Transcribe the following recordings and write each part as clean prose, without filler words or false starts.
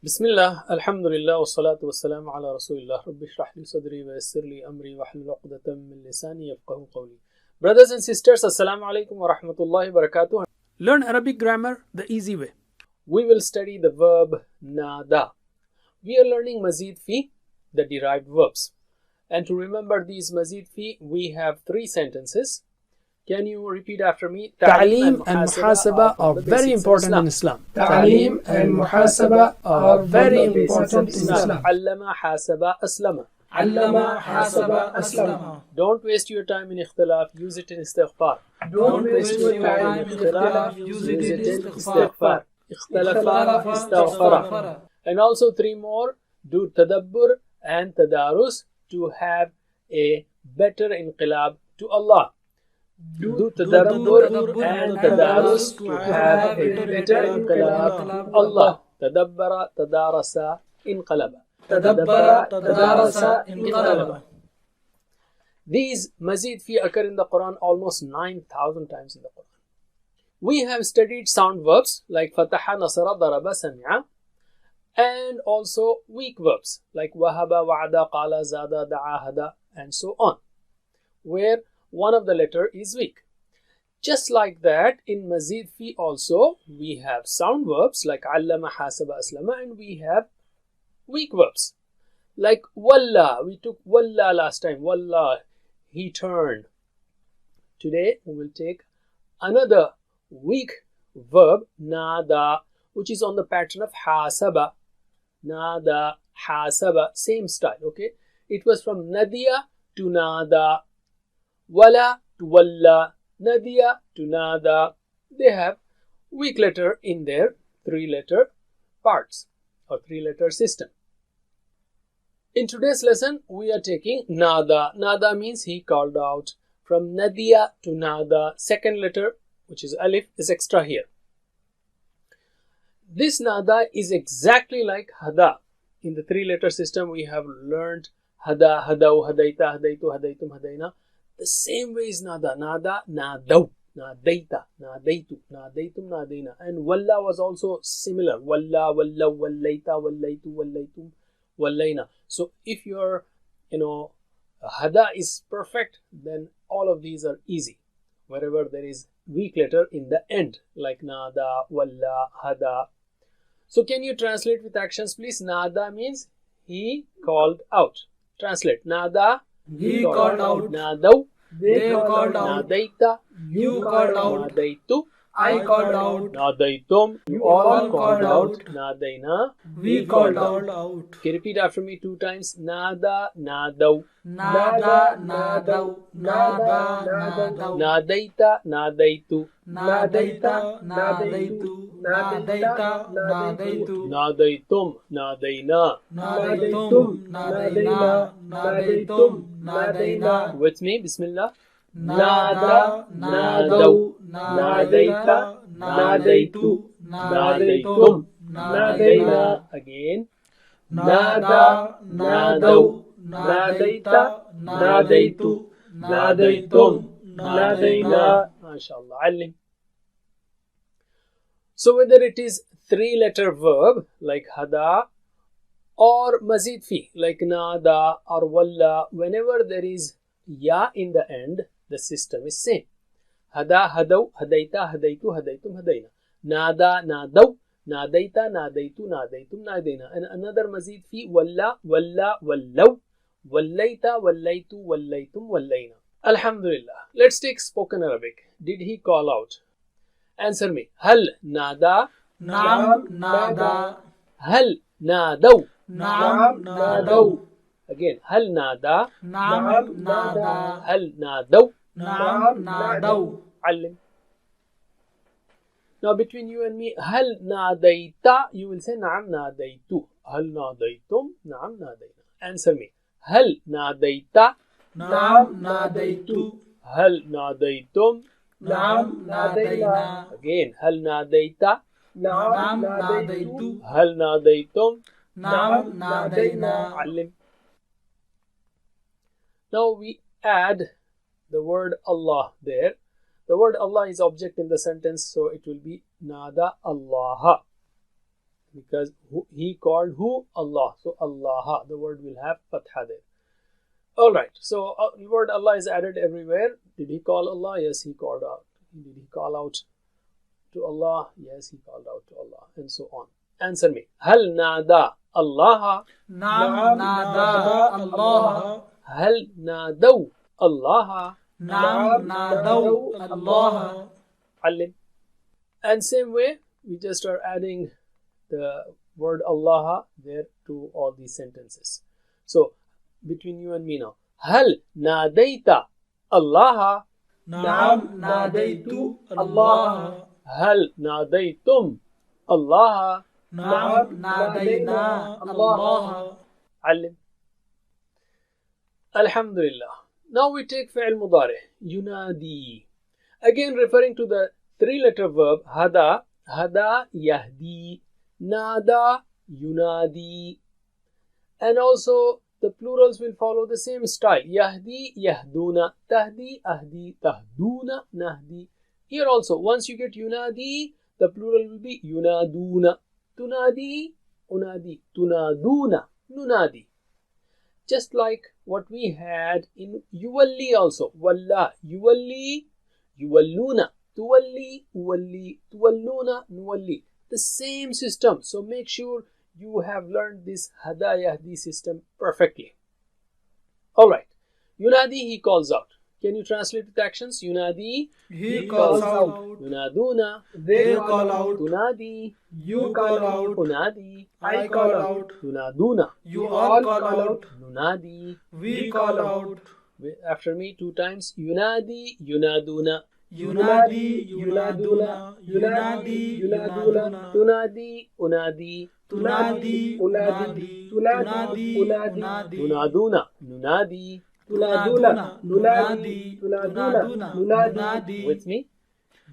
Bismillah, Alhamdulillah, wassalatu wassalamu ala Rasulillah. Rabbi shrah li sadri wa yassir li amri wa hlul uqdatan min lisani yafqahu qawli. Brothers and sisters, Assalamu alaikum wa rahmatullahi wa barakatuh. Learn Arabic grammar the easy way. We will study the verb nada. We are learning mazid fi, the derived verbs. And to remember these mazid fi, we have three sentences. Can you repeat after me? Ta'aleem and muhasaba are very important in Islam. Ta'aleem and muhasaba are very important in Islam. Allama hasaba aslama. Allama hasaba aslama. Don't waste your time in ikhtilaf, use it in istighfar. Don't waste your time in ikhtilaf, use it in istighfar. Ikhtalafa, istaghfara. And also three more, do tadabbur and tadarus to have a better inqilab to Allah. Do tadabbur and tadarus to have a better inqilab to Allah. Tadabbara, tadarasa, inqalaba. Tadabbara, tadarasa, inqalaba. These mazid fi occur in the Quran almost 9,000 times in the Quran. We have studied sound verbs like fataha, nasara, daraba, sami'a, and also weak verbs like wahaba, wa'ada, qala, zada, da'a, hada, and so on, where one of the letter is weak. Just like that, in mazid fi also, we have sound verbs like allama, hasaba, aslama, and we have weak verbs like walla. We took walla last time. Walla, he turned. Today we will take another weak verb, nada, which is on the pattern of hasaba. Nada, hasaba, same style, okay? It was from nadia to nada, wala to walla, nadia to nada. They have weak letter in their three-letter parts or three-letter system. In today's lesson, we are taking nada. Nada means he called out. From nadia to nada, second letter, which is alif, is extra here. This nada is exactly like hada. In the three-letter system, we have learned hada, hadau, hadaita, hadaitu, hadaitum, hadaina. The same way is nada. Nada, nadau, nadaita, nadaitu, nadaitum, nadaina. And walla was also similar. Walla, walla, wallaita, wallaitu, wallaitum, wallaina. So if your, hada is perfect, then all of these are easy. Wherever there is weak letter in the end, like nada, walla, hada. So can you translate with actions, please? Nada means he called out. Translate. Nada, He called out. Nadau, They called out. Nadaita, You called out. Nadaitu, I called out. Nadaitum, You all called called out. out. Nadaina. We called out. Okay, repeat after me 2 times. Nada, nadau. Nada, nadau. Nada, nadau. Nadaita, nadaitu. Nadaita, nadaitu. Nadaita, nadaitu. Nadaitum, nadaina. Nadaitum, nadaina. Nadaitum, nadaina. With me, Bismillah. Nada, nadau. Nadaita, nadaitu. Nadaitum, nadaina. Again. Nada, nadau. Nadaita, nadaitu. Nadaitum, nadaina. MashaAllah. Alim. So whether it is three-letter verb like hada or mazid fi like nada or walla, whenever there is ya in the end, the system is same. Hada, hadau, hadaita, hadaitu, hadaitum, hadaina. Nada, nadau, nadaita, nadaitu, nadaitum, nadaina. And another mazid fi walla, walla, wallau, wallaita, wallaitu, wallaitum, wallaina. Alhamdulillah. Let's take spoken Arabic. Did he call out? Answer me. Hal nada? Naam, nada. Hal nadau? Naam, nadau. Again. Hal nada? Naam, nada. Hal nadau? Naam, nadau. Alim. Now between you and me, hal nadaita, you will say naam nadaitu. Hal nadaitum, naam nadaina. Answer me. Hal nadaita? Naam, nadaitu. Hal nadaitum? Naam, nadaina. Again. Hal nadaita? Naam, nadaitu. Hal nadaitum? Naam, nadaina. Alim. Now we add the word Allah there. The word Allah is object in the sentence, so it will be nada Allah. because he called who? Allah. So Allah, the word will have fatha there. Alright, so the word Allah is added everywhere. Did he call Allah? Yes, he called out. Did he call out to Allah? Yes, he called out to Allah, and so on. Answer me. Hal nada Allah? نعم نادى الله. Hal nadaw Allah? نعم نادوا الله. Alim. And same way, we just are adding the word Allah there to all these sentences. So, between you and me now. Hal nadaita Allah? نعم ناديت الله. Hal nadaitum Allah? نعم نادينا الله. Alim. Alhamdulillah. Now we take fi'l mudari, yunadi. Again referring to the three-letter verb, hada, hada yahdi, nada yunadi. And also the plurals will follow the same style. Yahdi, yahduna, tahdi, ahdi, tahduna, nahdi. Here also, once you get yunadi, the plural will be yunaduna. Tunadi, unadi, tunaduna, nunadi. Just like what we had in yuwalli also. Walla, yuwalli, yuwalluna, tuwalli, uwalli, tuwalluna, nuwalli. The same system. So make sure you have learned this hada yahdi system perfectly. Alright. Yunadi, he calls out. Can you translate with actions? Yunadi, He calls out. yunaduna, They call out. tunadi, You call out. unadi, I call out. tunaduna, You all call out. nunadi. We call out. After me 2 times. Yunadi, yunaduna, Yunadi, yunaduna. Yunadi, yunaduna. tunadi, unadi, Tunadi, unadi. Tunadi, unadi. tunaduna, nunadi. Tunaduna, nunadi. Tunaduna, nunadi. With me.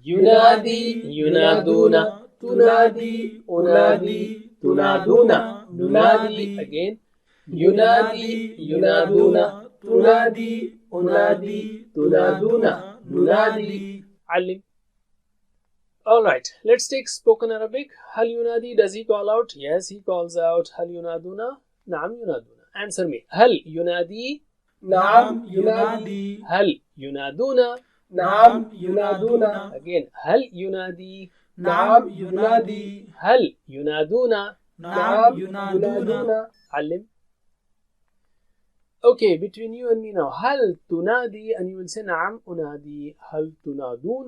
Yunadi, yunaduna, tunadi, unadi, tunaduna, nunadi. Again. Yunadi, yunaduna, tunadi, unadi, tunaduna, nunadi. Alim. Alright, let's take spoken Arabic. Hal yunadi, does he call out? Yes, he calls out. Hal yunaduna? Naam yunaduna. Answer me. Hal yunadi? نعم ينادي. هل ينادون؟ نعم ينادون. Again, هل ينادي؟ نعم ينادي. هل ينادون؟ نعم ينادون. علم. Okay, between you and me now. هل تنادي? And you will say نعم أنادي. هل تنادون?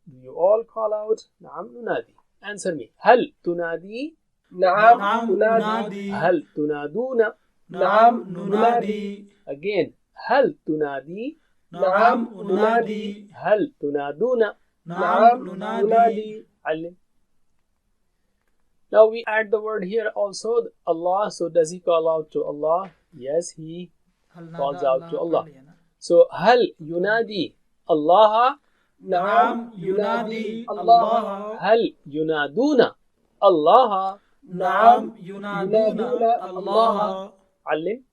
Do you all call out? نعم ننادي. Answer me. هل تنادي؟ نعم ننادي. هل تنادون؟ نعم ننادي. Again, هل تنادي؟ نعم ننادي. هل تنادون؟ نعم ننادي. علم. Now we add the word here also, Allah. So does he call out to Allah? Yes, he calls out to Allah. So هل ينادي الله؟ نعم ينادي الله. هل ينادون الله؟ نعم ينادون الله. علم.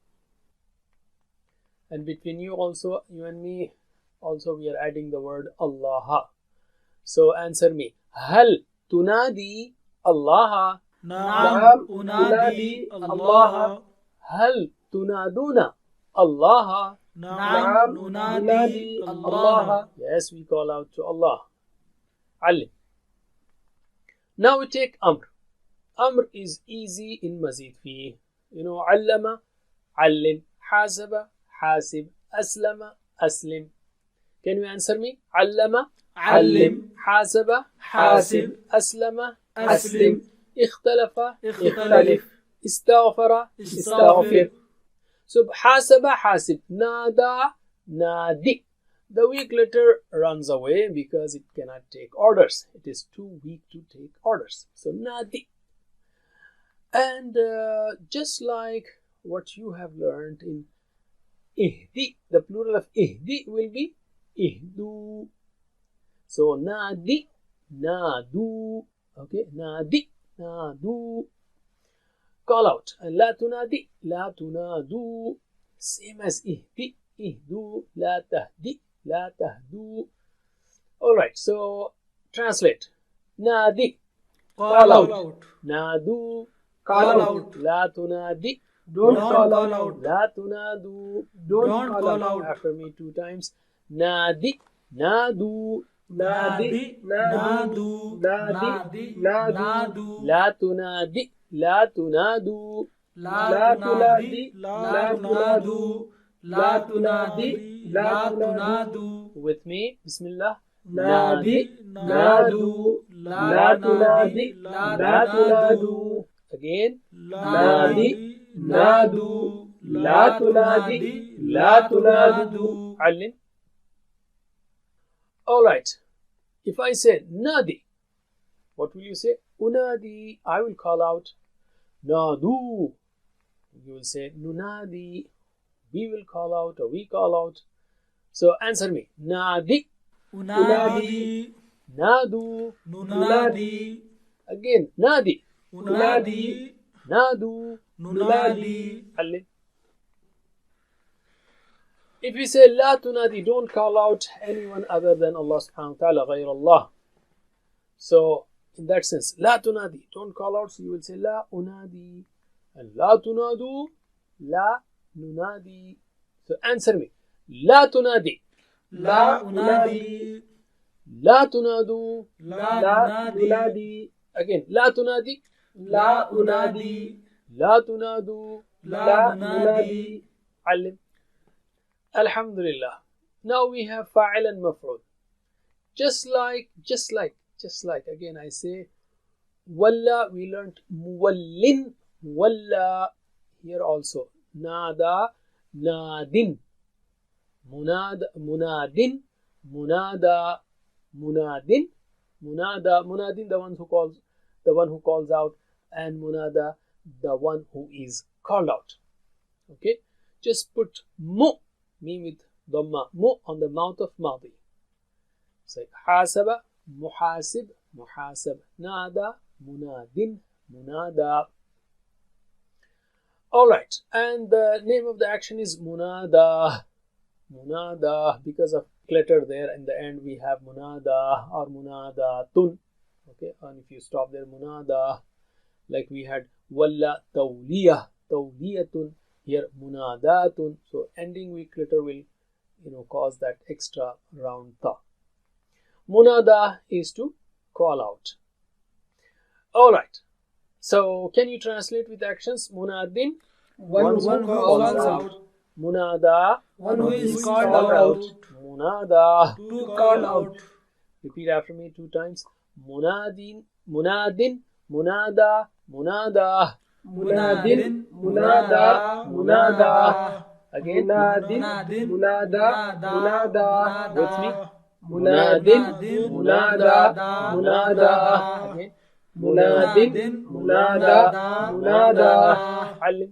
And between you also, you and me, also we are adding the word Allah. So answer me. هل تنادي الله؟ نعم أنادي الله. هل تنادون الله؟ نعم أنادي الله. Yes, we call out to Allah. علم. Now we take Amr. Amr is easy in mazid fi. You know, علم, علم, حاسب, حاسب, أسلم, أسلم. Can you answer me? علم, علم. حاسب, حاسب. أسلم, أسلم. اختلف, اختلف. استغفر, استغفر. So حاسب, حاسب. نادى, نادي. The weak letter runs away because it cannot take orders. It is too weak to take orders. So nadi. And just like what you have learned in ihdi, the plural of ihdi will be ihdu. So nadi, nadu. Okay, nadi, nadu. Call out. And la tunadi, la tunadu. Same as ihdi, ihdu, la tahdi, la tahdu. Alright, so translate. Nadi. Call out. نادوا Call out. لا تنادي Don't call out. لا تنادوا Don't call out. after me 2 times نادي نادوا Nadi, nadu, nadi, nadu. لا تنادي لا تنادوا La tunadi, la tunadu. La tunadi, la tunadu. with me بسم الله Nadi, nadu. La tunadi, la tunadu. again Nadi, nadu. La tunadi, la tunadu. علم. All right. If I say nadi, what will you say? Unadi. I will call out. Nadu. You will say nunadi. We will call out or we call out. So answer me. Nadi. Unadi, Nadu. nunadi. Again. Nadi. Unadi, Nadu. nunadi. علم. If we say لا تنادي, don't call out anyone other than Allah subhanahu wa ta'ala, غير Allah. So in that sense, لا تنادي, don't call out, so you will say لا أنادي. And لا تنادوا, لا ننادي. So answer me. لا تنادي. La unadi, لا تنادوا. la unadi. Again, لا تنادي. La unadi, لا تنادوا. la unadi. علم. Alhamdulillah. Now we have fa'il and maf'ul. Just like again I say walla, we learnt muwallin, walla. Here also nada, nadin, munadin, munada, munadin, munadin, the one who calls out, and munada, the one who is called out. Okay, just put mim with dhamma, mu on the mouth of madi. Say hasaba, muhasib, muhasab, nada, munadin, munada. All right, and the name of the action is munada. Munada, because of clutter there in the end we have munada or munadatun. Okay, and if you stop there, munada, like we had walla tawliyah, tawliyatun. Here munadatun. So ending with clutter will cause that extra round ta. Munada is to call out. All right. So can you translate with actions? Munadin. One who calls out. Munada. One who is called out. Munada. To call out. Repeat after me 2 times. Munadin. Munadin. Munada. Munada. Munadin, munada, munada. Again. Munadin, munada, munada. With me. Munadin, munada, munada. Again. Munadin, munada, munada. علم.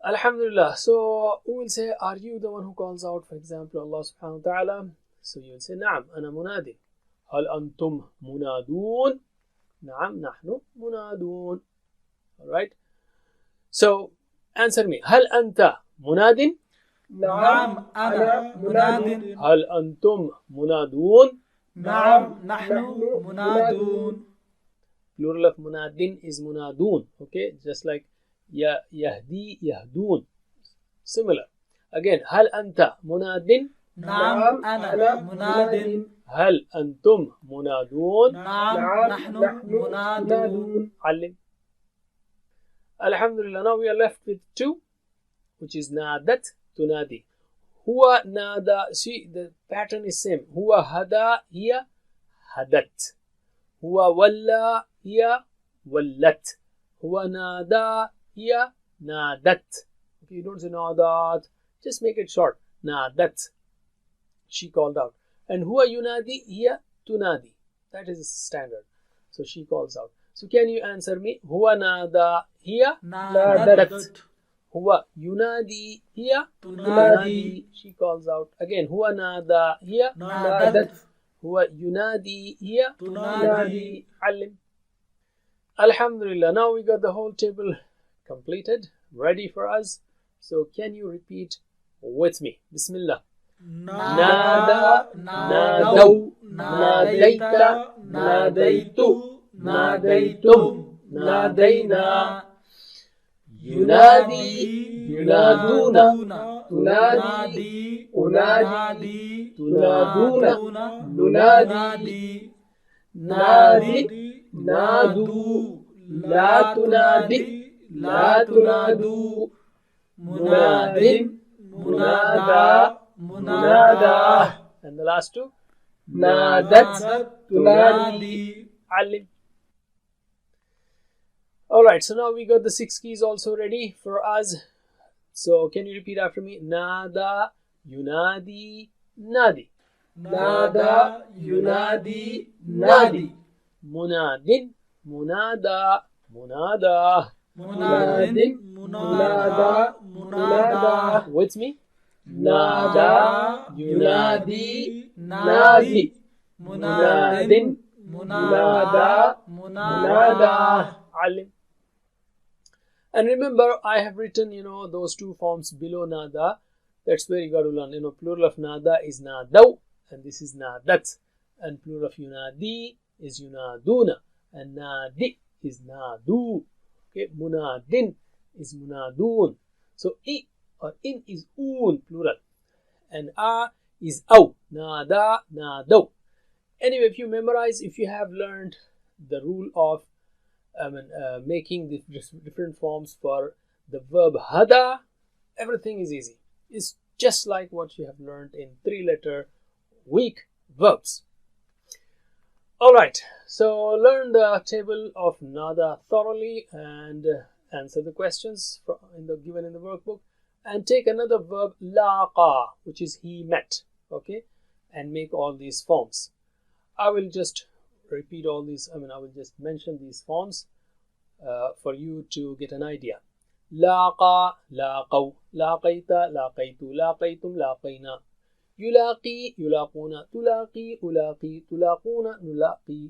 Alhamdulillah. So we will say, are you the one who calls out, for example, Allah subhanahu wa ta'ala? So you will say, نعم أنا منادي. هل أنتم منادون? نعم نحن منادون. Alright. So answer me. هل أنت مناد؟ نعم أنا مناد. هل أنتم منادون؟ نعم نحن منادون. Plural of munadin is munadun. Okay, just like يهدي يهدون. Similar. Again, هل أنت مناد؟ نعم أنا مناد. هل أنتم منادون؟ نعم نحن منادون. علم. Alhamdulillah. Now we are left with 2, which is nadat, tunadi. Huwa nada. See, the pattern is same. Huwa hada, hiya hadat. Huwa walla, hiya wallat. Huwa nada, hiya nadat. Okay, you don't say nadat. Just make it short. Nadat. She called out. And huwa yunadi, hiya tunadi. That is standard. So she calls out. So can you answer me? Huwa nada, hiya نادت. huwa yunadi, hiya tunadi. She calls out. Again, huwa nada, hiya نادت. huwa yunadi, hiya tunadi. علم. Alhamdulillah. Now we got the whole table completed, ready for us. So can you repeat with me? Bismillah. نادى نادوا ناديت ناديت ناديتم نادينا ينادي ينادون تنادي أنادي تنادون ننادي نادي نادوا لا تنادي لا تنادوا مناد منادى منادى. And the last two, نادت تنادي علم. Alright, so now we got the 6 keys also ready for us. So can you repeat after me? Nada, Yunadi, Nadi. نادى ينادي نادي Munadin, Munada, Munada. مناد منادى منادى With me? Nada, Yunadi, Nadi. مناد منادى منادى. Alim. And remember, I have written, those two forms below nada. That's where you got to learn. Plural of nada is nadaw, and this is nadat. And plural of yunadi is yunaduna, and nadi is nadu. Okay, munadin is munadun. So I or in is un, plural, and a is aw, nada, nadaw. Anyway, if you have learned the rule of making the different forms for the verb hada, everything is easy. It's just like what you have learned in 3-letter weak verbs. Alright, so learn the table of nada thoroughly and answer the questions given in the workbook, and take another verb laqa, which is he met, okay, and make all these forms. I will just repeat all these, I will just mention these forms for you to get an idea. لاقى لاقوا لاقيت لاقيت لاقيتم لاقينا يلاقي يلاقون تلاقي ألاقي تلاقون نلاقي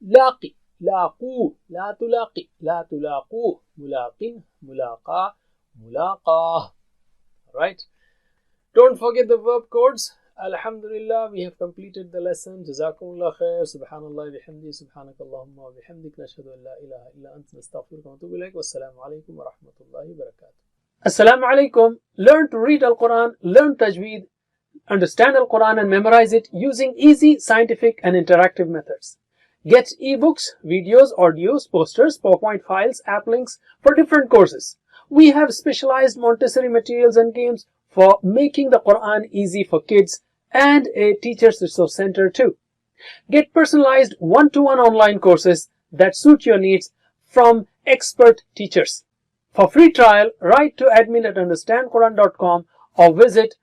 لاقي لاقوا لا تلاقي لا تلاقوا ملاق ملاقى ملاقاه. Right? Don't forget the verb codes. Alhamdulillah, we have completed the lesson. Jazakumullah khair. Subhanallah bihamdi. Subhanakallahumma wa bihamdik. Nashhadu an la ilaha illa anta nastaghfiruka wa natubu ilayk. Wassalamu alaikum wa rahmatullahi wa barakatuh. Assalamu alaikum. Learn to read Al-Quran, learn Tajweed, understand Al-Quran and memorize it using easy, scientific and interactive methods. Get ebooks, videos, audios, posters, PowerPoint files, app links for different courses. We have specialized Montessori materials and games for making the Quran easy for kids, and a teacher's resource center too. Get personalized one-to-one online courses that suit your needs from expert teachers. For free trial, write to admin@understandquran.com or visit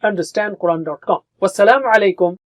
understandquran.com. Wassalamu alaikum